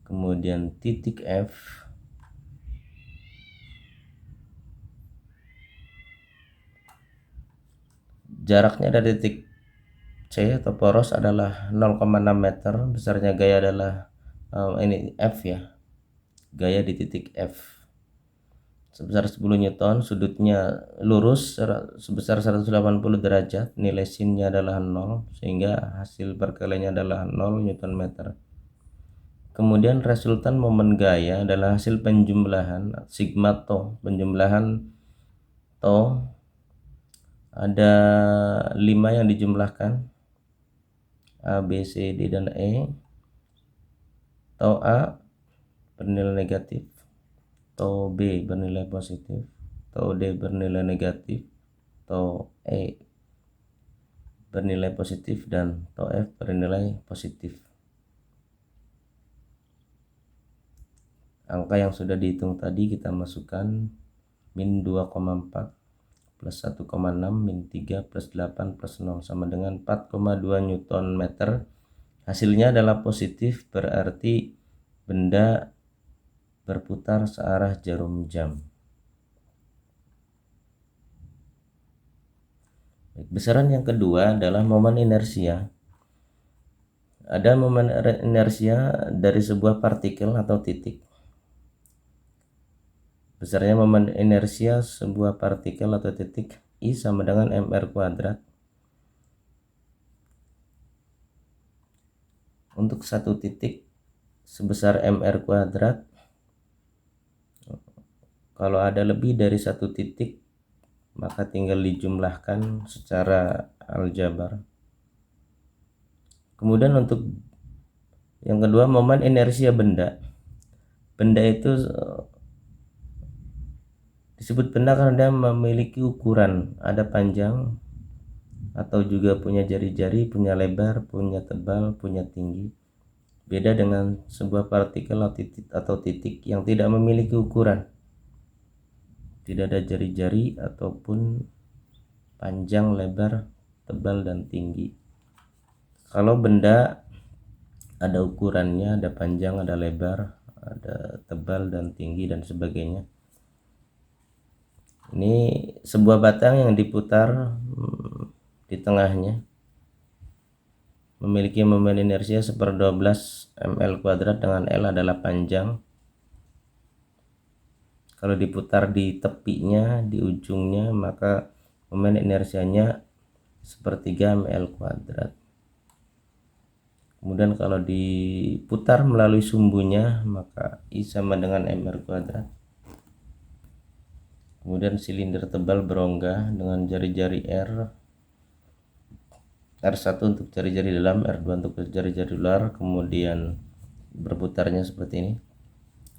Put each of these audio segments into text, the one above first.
Kemudian titik F, jaraknya dari titik C atau poros adalah 0,6 meter, besarnya gaya adalah ini F ya, gaya di titik F sebesar 10 Newton, sudutnya lurus sebesar 180 derajat, nilai sinnya adalah 0, sehingga hasil perkaliannya adalah 0 Newton meter. Kemudian resultan momen gaya adalah hasil penjumlahan sigma tau. Penjumlahan tau ada 5 yang dijumlahkan, A, B, C, D, dan E. Tau A bernilai negatif, tau B bernilai positif, tau D bernilai negatif, tau E bernilai positif, dan tau F bernilai positif. Angka yang sudah dihitung tadi kita masukkan, min 2,4 plus 1,6 min 3 plus 8 plus 0 sama dengan 4,2 Newton meter. Hasilnya adalah positif, berarti benda berputar searah jarum jam. Besaran yang kedua adalah momen inersia. Ada momen inersia dari sebuah partikel atau titik. Besarnya momen inersia sebuah partikel atau titik I sama dengan mr kuadrat. Untuk satu titik sebesar mr kuadrat, kalau ada lebih dari satu titik maka tinggal dijumlahkan secara aljabar. Kemudian untuk yang kedua, momen inersia benda. Benda itu disebut benda karena dia memiliki ukuran, ada panjang atau juga punya jari-jari, punya lebar, punya tebal, punya tinggi. Beda dengan sebuah partikel atau titik yang tidak memiliki ukuran, tidak ada jari-jari ataupun panjang, lebar, tebal, dan tinggi. Kalau benda ada ukurannya, ada panjang, ada lebar, ada tebal dan tinggi dan sebagainya. Ini sebuah batang yang diputar di tengahnya memiliki momen inersia 1/12 ml kuadrat, dengan L adalah panjang. Kalau diputar di tepinya, di ujungnya, maka momen inersianya 1/3 ml kuadrat. Kemudian kalau diputar melalui sumbunya, maka I sama dengan mr kuadrat. Kemudian silinder tebal berongga dengan jari-jari R1 untuk jari-jari dalam, R2 untuk jari-jari luar, kemudian berputarnya seperti ini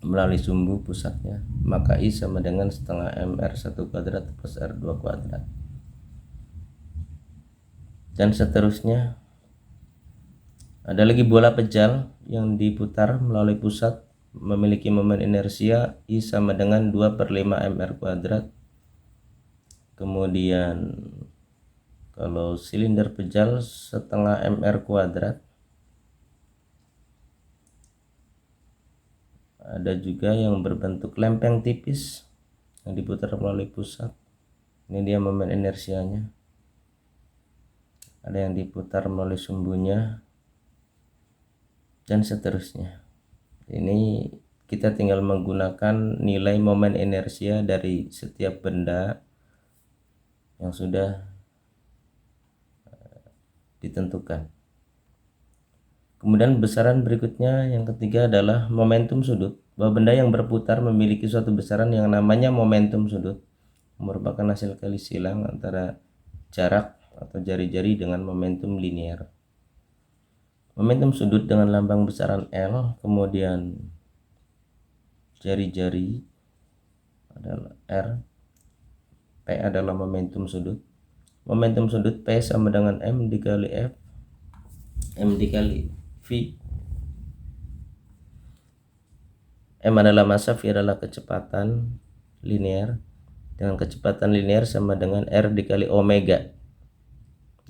melalui sumbu pusatnya, maka I sama dengan setengah mr1 kuadrat plus R2 kuadrat. Dan seterusnya. Ada lagi bola pejal yang diputar melalui pusat, memiliki momen inersia I sama dengan 2/5 mr kuadrat. Kemudian kalau silinder pejal setengah mr kuadrat. Ada juga yang berbentuk lempeng tipis yang diputar melalui pusat. Ini dia momen inersianya. Ada yang diputar melalui sumbunya dan seterusnya. Ini kita tinggal menggunakan nilai momen inersia dari setiap benda yang sudah ditentukan. Kemudian besaran berikutnya yang ketiga adalah momentum sudut. Bahwa benda yang berputar memiliki suatu besaran yang namanya momentum sudut, merupakan hasil kali silang antara jarak atau jari-jari dengan momentum linear. Momentum sudut dengan lambang besaran L, kemudian jari-jari adalah R, P adalah momentum sudut. Momentum sudut P sama dengan M dikali F, M dikali V. M adalah massa, V adalah kecepatan linear. dengan kecepatan linear sama dengan R dikali omega.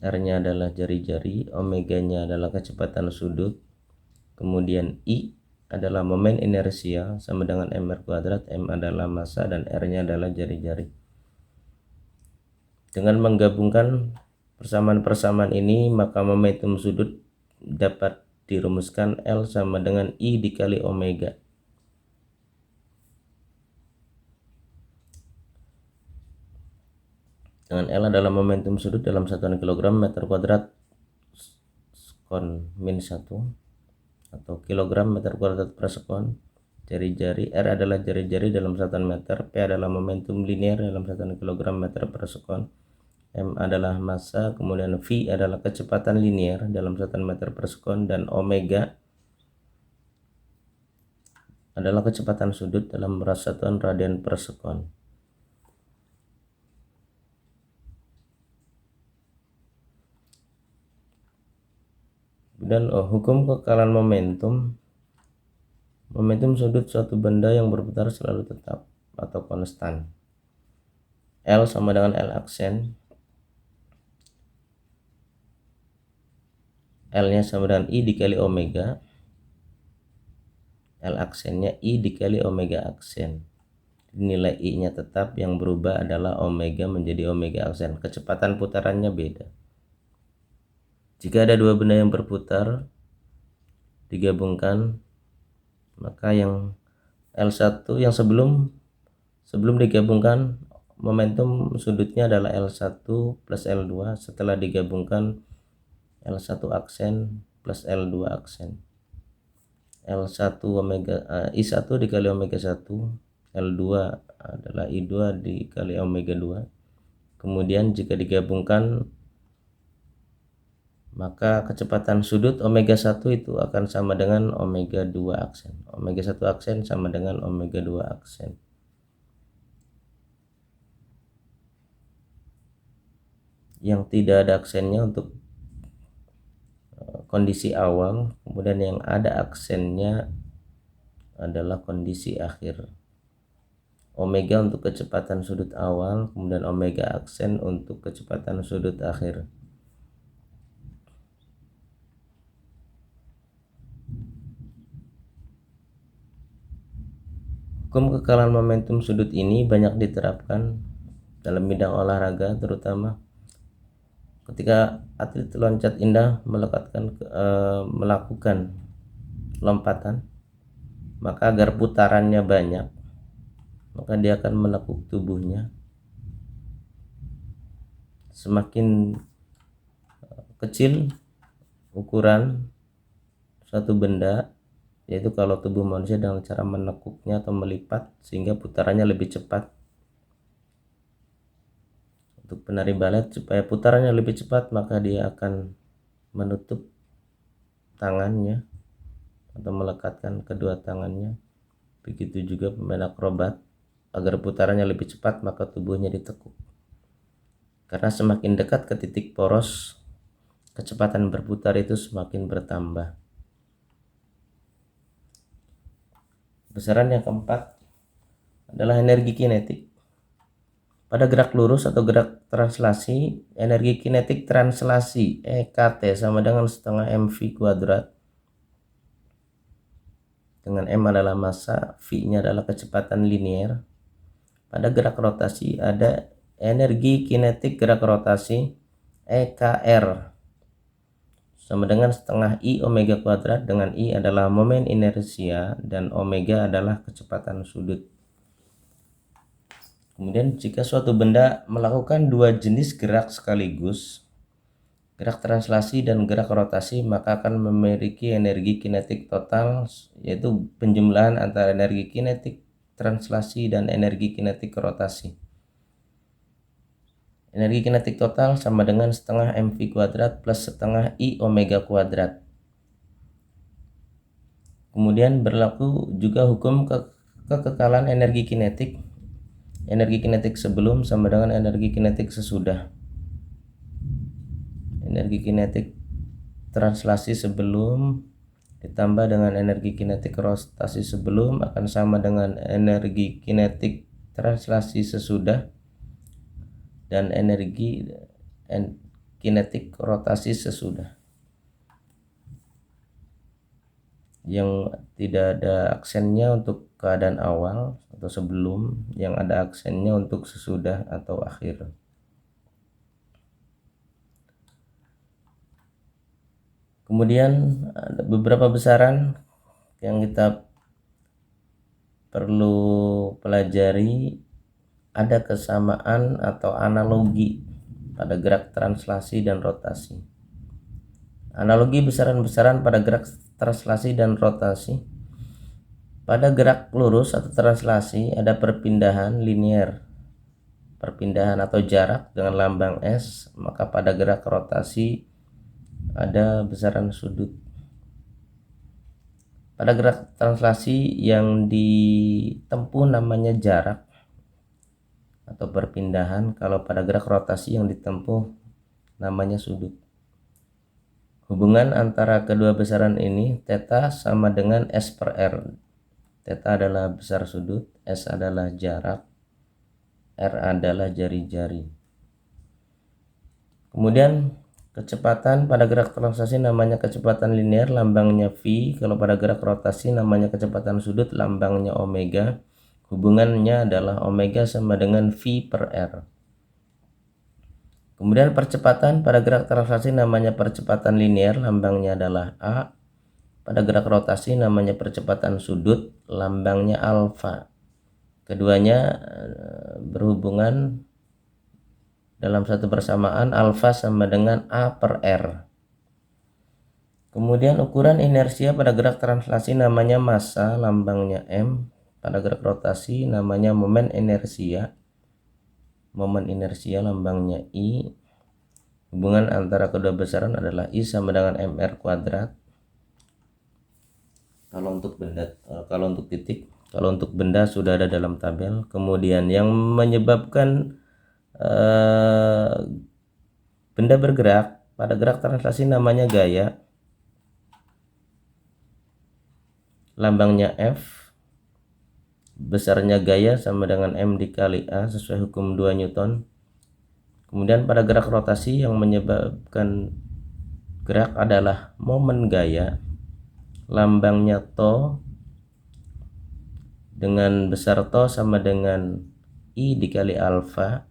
R-nya adalah jari-jari, omeganya adalah kecepatan sudut, kemudian I adalah momen inersia sama dengan mr kuadrat, M adalah massa, dan R-nya adalah jari-jari. Dengan menggabungkan persamaan-persamaan ini, maka momentum sudut dapat dirumuskan L sama dengan I dikali omega. Dengan L adalah momentum sudut dalam satuan kilogram meter kuadrat sekon min 1 atau kilogram meter kuadrat per sekon. Jari-jari, R adalah jari-jari dalam satuan meter, P adalah momentum linear dalam satuan kilogram meter per sekon, M adalah massa, kemudian V adalah kecepatan linear dalam satuan meter per sekon, dan omega adalah kecepatan sudut dalam satuan radian per sekon. Dan hukum kekalahan momentum sudut suatu benda yang berputar selalu tetap atau konstan. L sama dengan L aksen, L-nya sama dengan I dikali omega, L aksennya I dikali omega aksen. Nilai I-nya tetap, yang berubah adalah omega menjadi omega aksen. Kecepatan putarannya beda. Jika ada dua benda yang berputar digabungkan, maka yang L1 yang sebelum digabungkan momentum sudutnya adalah L1 plus L2, setelah digabungkan L1 aksen plus L2 aksen. L1 omega I1 dikali omega 1, L2 adalah I2 dikali omega 2. Kemudian jika digabungkan, maka kecepatan sudut omega 1 itu akan sama dengan omega 2 aksen. Omega 1 aksen sama dengan omega 2 aksen. Yang tidak ada aksennya untuk kondisi awal, kemudian yang ada aksennya adalah kondisi akhir. Omega untuk kecepatan sudut awal, kemudian omega aksen untuk kecepatan sudut akhir. Hukum kekalahan momentum sudut ini banyak diterapkan dalam bidang olahraga, terutama ketika atlet loncat indah melakukan lompatan, maka agar putarannya banyak, maka dia akan menekuk tubuhnya. Semakin kecil ukuran suatu benda, yaitu kalau tubuh manusia, dengan cara menekuknya atau melipat sehingga putarannya lebih cepat. Untuk penari balet, supaya putarannya lebih cepat, maka dia akan menutup tangannya atau melekatkan kedua tangannya. Begitu juga pemain akrobat, agar putarannya lebih cepat maka tubuhnya ditekuk. Karena semakin dekat ke titik poros, kecepatan berputar itu semakin bertambah. Besaran yang keempat adalah energi kinetik. Pada gerak lurus atau gerak translasi, energi kinetik translasi EKT sama dengan setengah mv kuadrat, dengan M adalah massa, V-nya adalah kecepatan linear. Pada gerak rotasi ada energi kinetik gerak rotasi EKR sama dengan setengah I omega kuadrat, dengan I adalah momen inersia dan omega adalah kecepatan sudut. Kemudian jika suatu benda melakukan dua jenis gerak sekaligus, gerak translasi dan gerak rotasi, maka akan memiliki energi kinetik total, yaitu penjumlahan antara energi kinetik translasi dan energi kinetik rotasi. Energi kinetik total sama dengan setengah mv kuadrat plus setengah I omega kuadrat. Kemudian berlaku juga hukum kekekalan energi kinetik. Energi kinetik sebelum sama dengan energi kinetik sesudah. Energi kinetik translasi sebelum ditambah dengan energi kinetik rotasi sebelum akan sama dengan energi kinetik translasi sesudah. dan energi kinetik rotasi sesudah. Yang tidak ada aksennya untuk keadaan awal atau sebelum, yang ada aksennya untuk sesudah atau akhir. Kemudian ada beberapa besaran yang kita perlu pelajari. Ada kesamaan atau analogi pada gerak translasi dan rotasi. Analogi besaran-besaran pada gerak translasi dan rotasi. Pada gerak lurus atau translasi ada perpindahan linear, perpindahan atau jarak dengan lambang S, maka pada gerak rotasi ada besaran sudut. Pada gerak translasi yang ditempuh namanya jarak atau perpindahan, kalau pada gerak rotasi yang ditempuh namanya sudut. Hubungan antara kedua besaran ini, theta sama dengan S per R. Theta adalah besar sudut, S adalah jarak, R adalah jari-jari. Kemudian kecepatan pada gerak translasi namanya kecepatan linear, lambangnya V. Kalau pada gerak rotasi namanya kecepatan sudut, lambangnya omega. Hubungannya adalah omega sama dengan V per R. Kemudian percepatan pada gerak translasi namanya percepatan linear, lambangnya adalah A. Pada gerak rotasi namanya percepatan sudut, lambangnya alfa. Keduanya berhubungan dalam satu persamaan, alfa sama dengan A per R. Kemudian ukuran inersia pada gerak translasi namanya massa, lambangnya M. Pada gerak rotasi namanya momen inersia. Momen inersia lambangnya I. Hubungan antara kedua besaran adalah I sama dengan mr kuadrat. Kalau untuk benda, kalau untuk titik, kalau untuk benda sudah ada dalam tabel. Kemudian yang menyebabkan benda bergerak pada gerak translasi namanya gaya. Lambangnya F. Besarnya gaya sama dengan M dikali A sesuai hukum 2 Newton. Kemudian pada gerak rotasi yang menyebabkan gerak adalah momen gaya. Lambangnya to dengan besar to sama dengan I dikali alfa.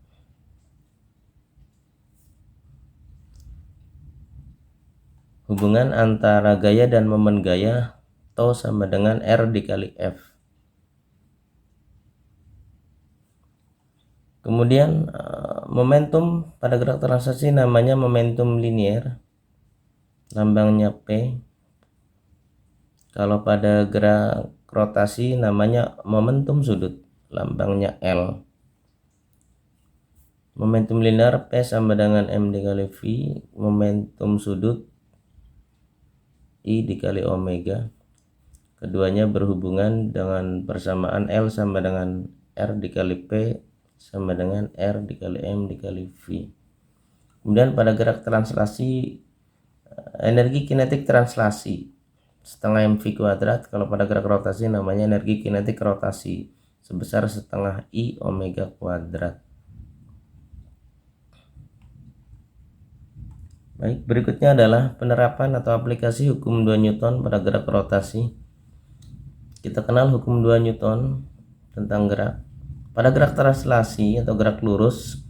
Hubungan antara gaya dan momen gaya, to sama dengan R dikali F. Kemudian momentum pada gerak translasi namanya momentum linear, lambangnya P. Kalau pada gerak rotasi namanya momentum sudut, lambangnya L. Momentum linear P sama dengan M dikali V, momentum sudut I dikali omega. Keduanya berhubungan dengan persamaan L sama dengan R dikali P sama dengan R dikali M dikali V. Kemudian pada gerak translasi, energi kinetik translasi setengah mv kuadrat. Kalau pada gerak rotasi namanya energi kinetik rotasi sebesar setengah I omega kuadrat. Baik, berikutnya adalah penerapan atau aplikasi hukum 2 Newton pada gerak rotasi. Kita kenal hukum 2 Newton tentang gerak. Pada gerak translasi atau gerak lurus,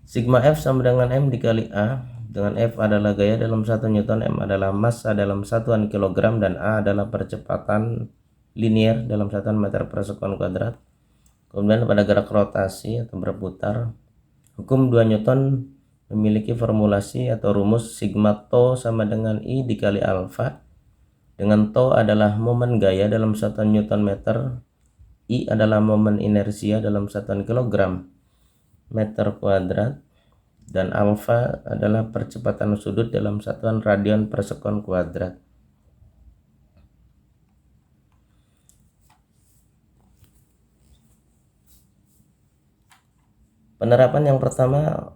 sigma F sama dengan M dikali A, dengan F adalah gaya dalam 1 Newton, M adalah massa dalam satuan kilogram, dan A adalah percepatan linear dalam satuan meter per sekon kuadrat. Kemudian pada gerak rotasi atau berputar, hukum 2 Newton memiliki formulasi atau rumus sigma to sama dengan I dikali alfa, dengan to adalah momen gaya dalam satuan Newton meter, I adalah momen inersia dalam satuan kilogram meter kuadrat, dan alfa adalah percepatan sudut dalam satuan radian per sekon kuadrat. Penerapan yang pertama,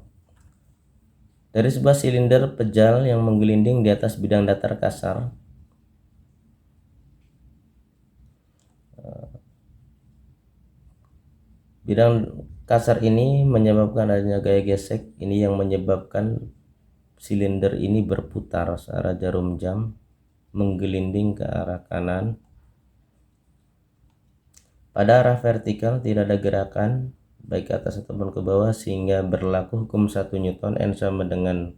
dari sebuah silinder pejal yang menggelinding di atas bidang datar kasar, bidang kasar ini menyebabkan adanya gaya gesek. Ini yang menyebabkan silinder ini berputar searah jarum jam, menggelinding ke arah kanan. Pada arah vertikal tidak ada gerakan baik ke atas ataupun ke bawah, sehingga berlaku hukum 1 Newton. N sama dengan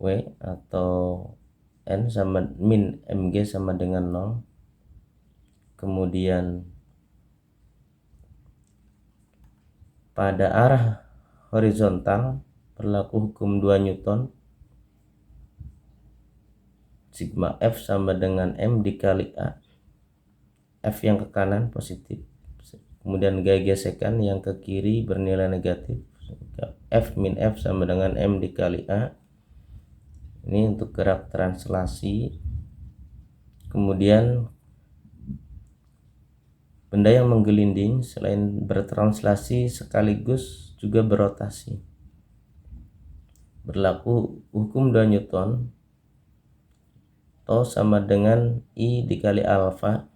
W, atau N sama min mg sama dengan 0. Kemudian pada arah horizontal berlaku hukum 2 Newton. Sigma F sama dengan M dikali A. F yang ke kanan positif, kemudian gaya gesekan yang ke kiri bernilai negatif. F min F sama dengan M dikali A. Ini untuk gerak translasi. Kemudian benda yang menggelinding selain bertranslasi sekaligus juga berotasi. Berlaku hukum 2 Newton. Tau sama dengan I dikali alfa.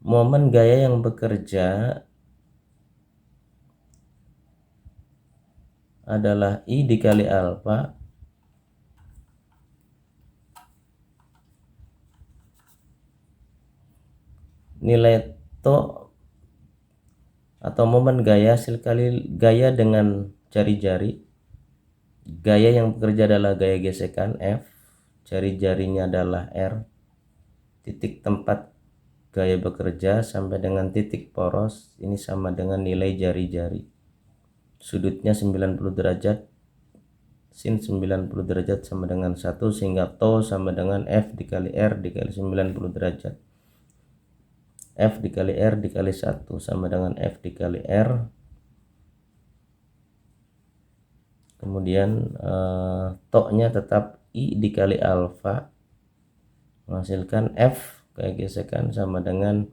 Momen gaya yang bekerja adalah I dikali alfa nilai to atau momen gaya hasil kali gaya dengan jari-jari. Gaya yang bekerja adalah gaya gesekan F, jari-jarinya adalah R. Titik tempat gaya bekerja sampai dengan titik poros ini sama dengan nilai jari-jari. Sudutnya 90 derajat, sin 90 derajat sama dengan 1, sehingga to sama dengan F dikali R dikali 90 derajat. F dikali R dikali 1 sama dengan F dikali R. Kemudian to-nya tetap I dikali alfa, menghasilkan F gaya gesekan sama dengan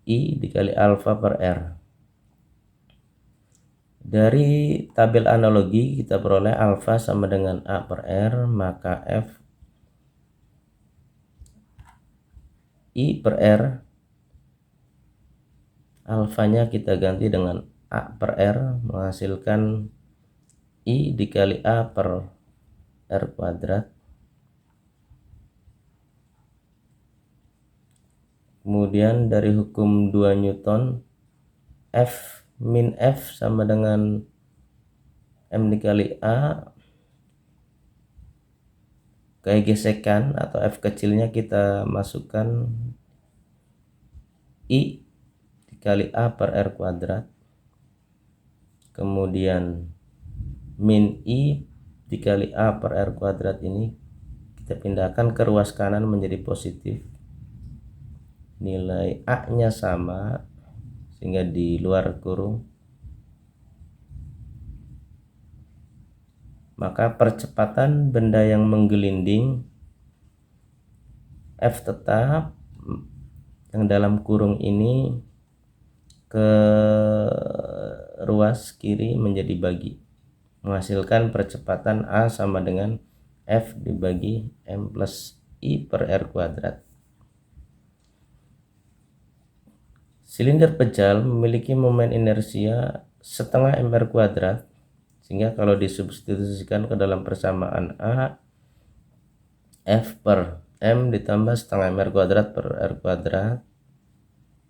I dikali alfa per R. Dari tabel analogi kita peroleh alfa sama dengan A per R, maka F I per R, alfanya kita ganti dengan A per R, menghasilkan I dikali A per R kuadrat. Kemudian dari hukum 2 Newton, F min F sama dengan M dikali A. Gaya gesekan atau F kecilnya kita masukkan I dikali A per R kuadrat. Kemudian min I dikali A per R kuadrat ini kita pindahkan ke ruas kanan menjadi positif. Nilai A nya sama, sehingga di luar kurung. Maka percepatan benda yang menggelinding F tetap yang dalam kurung ini ke ruas kiri menjadi bagi, menghasilkan percepatan A sama dengan F dibagi M plus I per R kuadrat. Silinder pejal memiliki momen inersia setengah mr kuadrat, sehingga kalau disubstitusikan ke dalam persamaan A, F per M ditambah setengah mr kuadrat per R kuadrat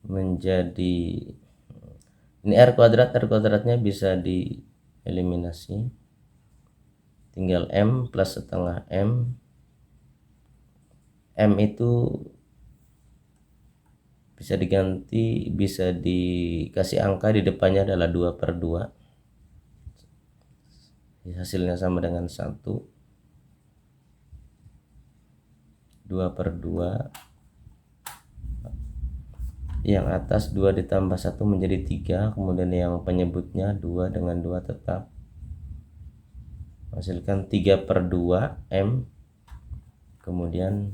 menjadi, ini R kuadratnya bisa dieliminasi, tinggal M plus setengah M. M itu bisa diganti, bisa dikasih angka di depannya adalah 2 per 2, hasilnya sama dengan 1. 2 per 2, yang atas 2 ditambah 1 menjadi 3, kemudian yang penyebutnya 2 dengan 2 tetap, hasilkan 3 per 2 M. Kemudian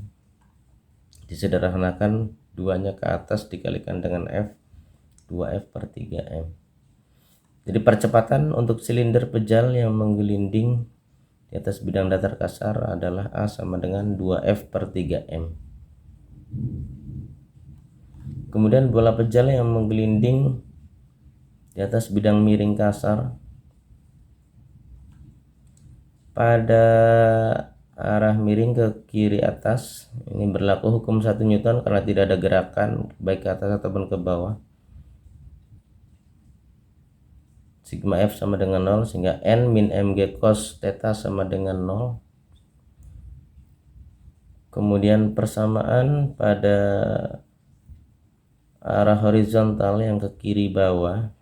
disederhanakan 2-nya ke atas dikalikan dengan F, 2F per 3M. Jadi percepatan untuk silinder pejal yang menggelinding di atas bidang datar kasar adalah A sama dengan 2F per 3M. Kemudian bola pejal yang menggelinding di atas bidang miring kasar pada arah miring ke kiri atas, ini berlaku hukum 1 Newton karena tidak ada gerakan baik ke atas ataupun ke bawah. Sigma F sama dengan 0, sehingga N min mg cos theta sama dengan 0. Kemudian persamaan pada arah horizontal yang ke kiri bawah,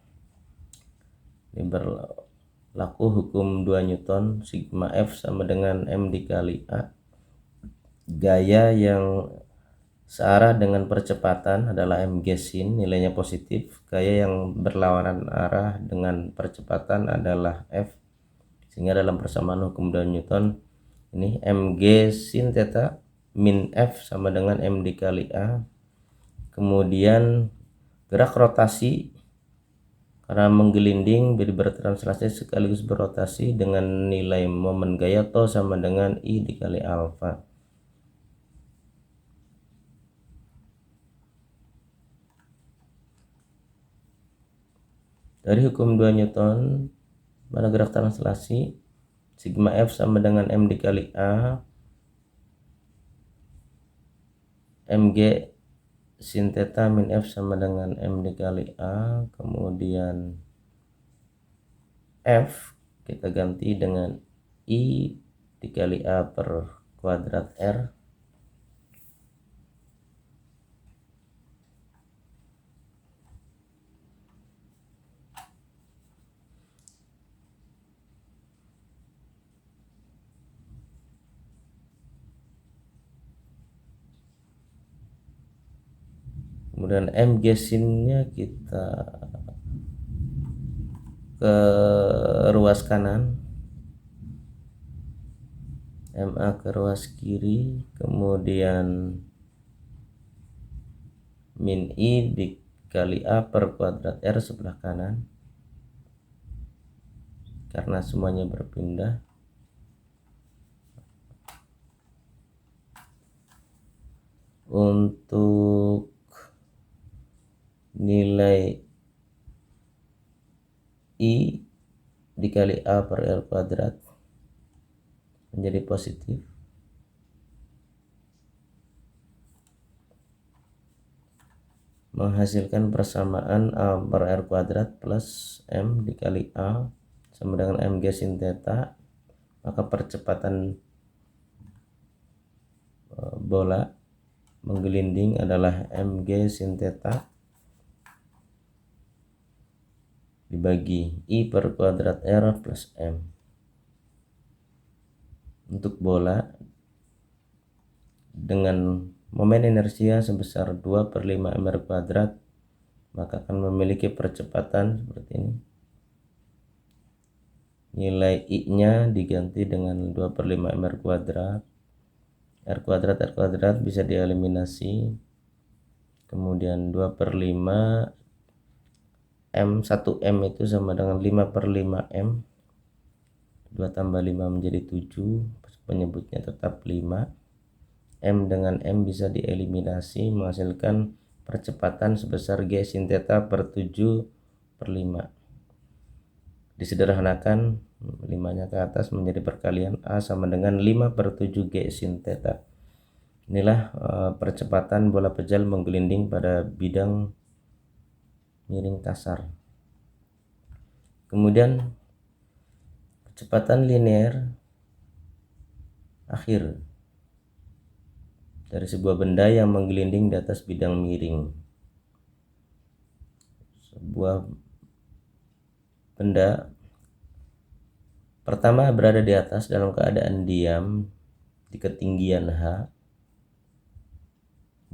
ini berlaku hukum 2 Newton, sigma F sama dengan M dikali A. Gaya yang searah dengan percepatan adalah mg sin, nilainya positif. Gaya yang berlawanan arah dengan percepatan adalah F, sehingga dalam persamaan hukum 2 Newton ini mg sin theta min F sama dengan M dikali A. Kemudian gerak rotasi karena menggelinding jadi bertranslasi sekaligus berotasi dengan nilai momen gaya tau sama dengan I dikali alfa. Dari hukum 2 Newton pada gerak translasi, sigma F sama dengan M dikali A, mg sin theta min F sama dengan M dikali A. Kemudian F kita ganti dengan I dikali A per kuadrat R. Kemudian mg sinnya kita ke ruas kanan, MA ke ruas kiri, kemudian min I dikali A per kuadrat R sebelah kanan karena semuanya berpindah. Untuk nilai I dikali A per R kuadrat menjadi positif. Menghasilkan persamaan A per R kuadrat plus M dikali A sama dengan mg sin theta. Maka percepatan bola menggelinding adalah mg sin theta dibagi I per kuadrat R plus M. Untuk bola dengan momen inersia sebesar 2 per 5 mr kuadrat, maka akan memiliki percepatan seperti ini. Nilai I nya diganti dengan 2 per 5 mr kuadrat. R kuadrat bisa dieliminasi. Kemudian 2 per 5 M, 1M itu sama dengan 5 per 5M. 2 tambah 5 menjadi 7, penyebutnya tetap 5. M dengan M bisa dieliminasi menghasilkan percepatan sebesar G sin theta per 7 per 5. Disederhanakan 5-nya ke atas menjadi perkalian A sama dengan 5 per 7 G sin theta. Inilah percepatan bola pejal menggelinding pada bidang miring kasar. Kemudian kecepatan linear akhir dari sebuah benda yang menggelinding di atas bidang miring. Sebuah benda pertama berada di atas dalam keadaan diam di ketinggian H.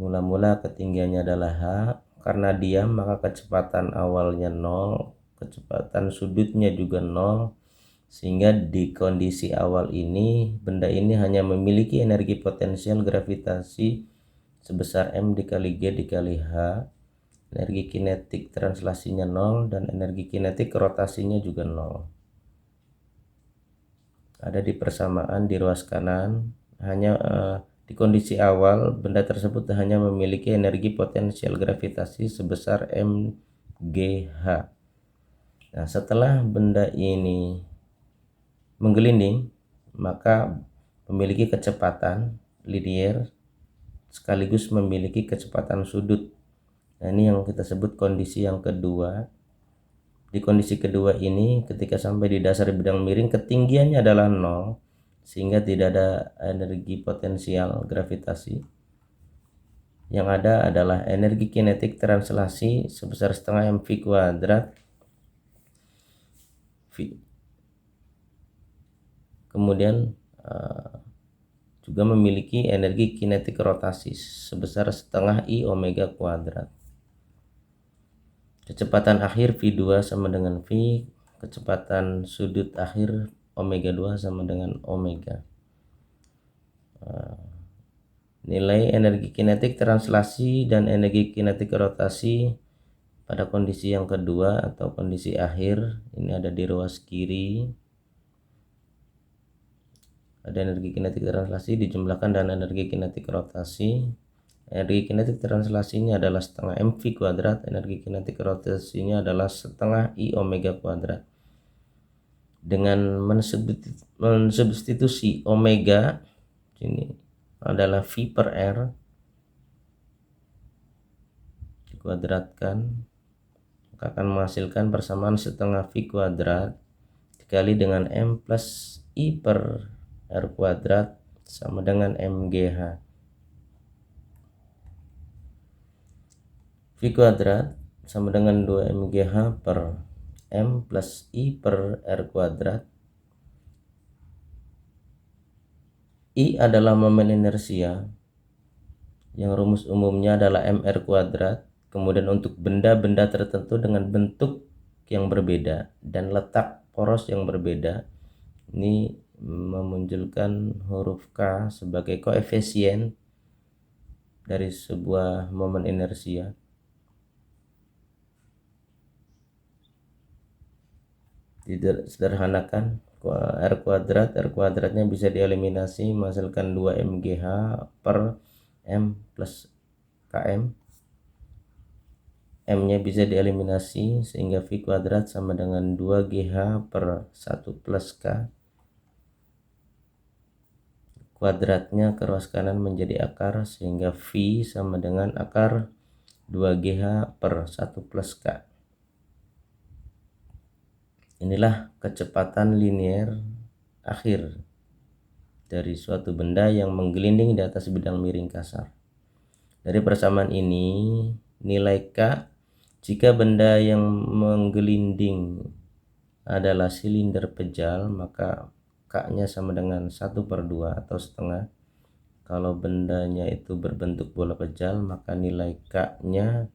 Mula-mula ketinggiannya adalah H. Karena diam maka kecepatan awalnya 0, kecepatan sudutnya juga 0, sehingga di kondisi awal ini benda ini hanya memiliki energi potensial gravitasi sebesar M dikali G dikali H. Energi kinetik translasinya 0 dan energi kinetik rotasinya juga 0. ada di persamaan di ruas kanan. Hanya di kondisi awal benda tersebut hanya memiliki energi potensial gravitasi sebesar mgh. Nah, setelah benda ini menggelinding, maka memiliki kecepatan linear sekaligus memiliki kecepatan sudut. Nah, ini yang kita sebut kondisi yang kedua. Di kondisi kedua ini, ketika sampai di dasar bidang miring, ketinggiannya adalah 0, sehingga tidak ada energi potensial gravitasi. Yang ada adalah energi kinetik translasi sebesar setengah mv kuadrat v. Kemudian juga memiliki energi kinetik rotasi sebesar setengah I omega kuadrat. Kecepatan akhir V2 sama dengan V, kecepatan sudut akhir omega 2 sama dengan omega. Nilai energi kinetik translasi dan energi kinetik rotasi pada kondisi yang kedua atau kondisi akhir, ini ada di ruas kiri. Ada energi kinetik translasi dijumlahkan dan energi kinetik rotasi. Energi kinetik translasinya adalah setengah mv kuadrat, energi kinetik rotasinya adalah setengah I omega kuadrat. Dengan mensubstitusi omega, ini adalah V per R, dikuadratkan, maka akan menghasilkan persamaan setengah V kuadrat dikali dengan M plus I per R kuadrat sama dengan mgh. V kuadrat sama dengan 2 mgh per M plus I per R kuadrat. I adalah momen inersia yang rumus umumnya adalah mr kuadrat. Kemudian untuk benda-benda tertentu dengan bentuk yang berbeda dan letak poros yang berbeda, ini memunculkan huruf K sebagai koefisien dari sebuah momen inersia. Disederhanakan, R kuadratnya bisa dieliminasi menghasilkan 2 mgh per M plus km. M nya bisa dieliminasi sehingga V kuadrat sama dengan 2gh per 1 plus K. Kuadratnya ke ruas kanan menjadi akar sehingga V sama dengan akar 2gh per 1 plus K. Inilah kecepatan linear akhir dari suatu benda yang menggelinding di atas bidang miring kasar. Dari persamaan ini, nilai K jika benda yang menggelinding adalah silinder pejal, maka K-nya sama dengan 1/2 atau setengah. Kalau bendanya itu berbentuk bola pejal, maka nilai K-nya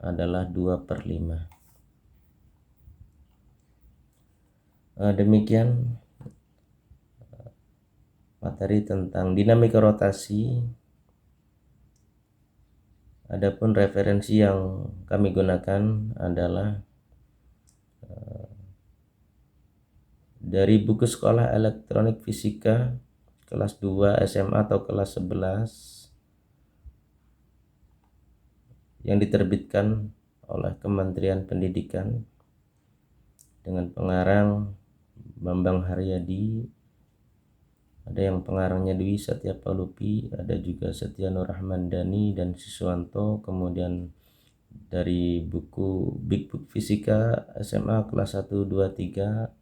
adalah 2/5. Demikian materi tentang dinamika rotasi. Adapun referensi yang kami gunakan adalah dari buku sekolah elektronik fisika kelas 2 SMA atau kelas 11 yang diterbitkan oleh Kementerian Pendidikan dengan pengarang Bambang Haryadi, ada yang pengarangnya Dwi Satyapalupi, ada juga Setia Nur Rahmandani dan Siswanto. Kemudian dari buku Big Book Fisika SMA kelas 1, 2, 3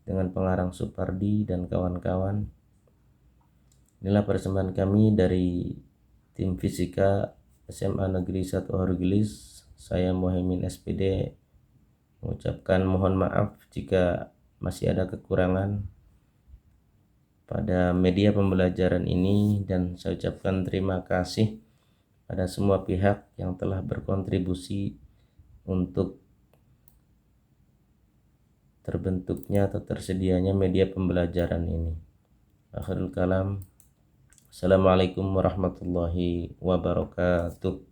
dengan pengarang Supardi dan kawan-kawan. Inilah persembahan kami dari tim fisika SMA Negeri 1 Horgilis. Saya Muhaimin SPD mengucapkan mohon maaf jika masih ada kekurangan pada media pembelajaran ini, dan saya ucapkan terima kasih pada semua pihak yang telah berkontribusi untuk terbentuknya atau tersedianya media pembelajaran ini. Akhirul kalam. Assalamualaikum warahmatullahi wabarakatuh.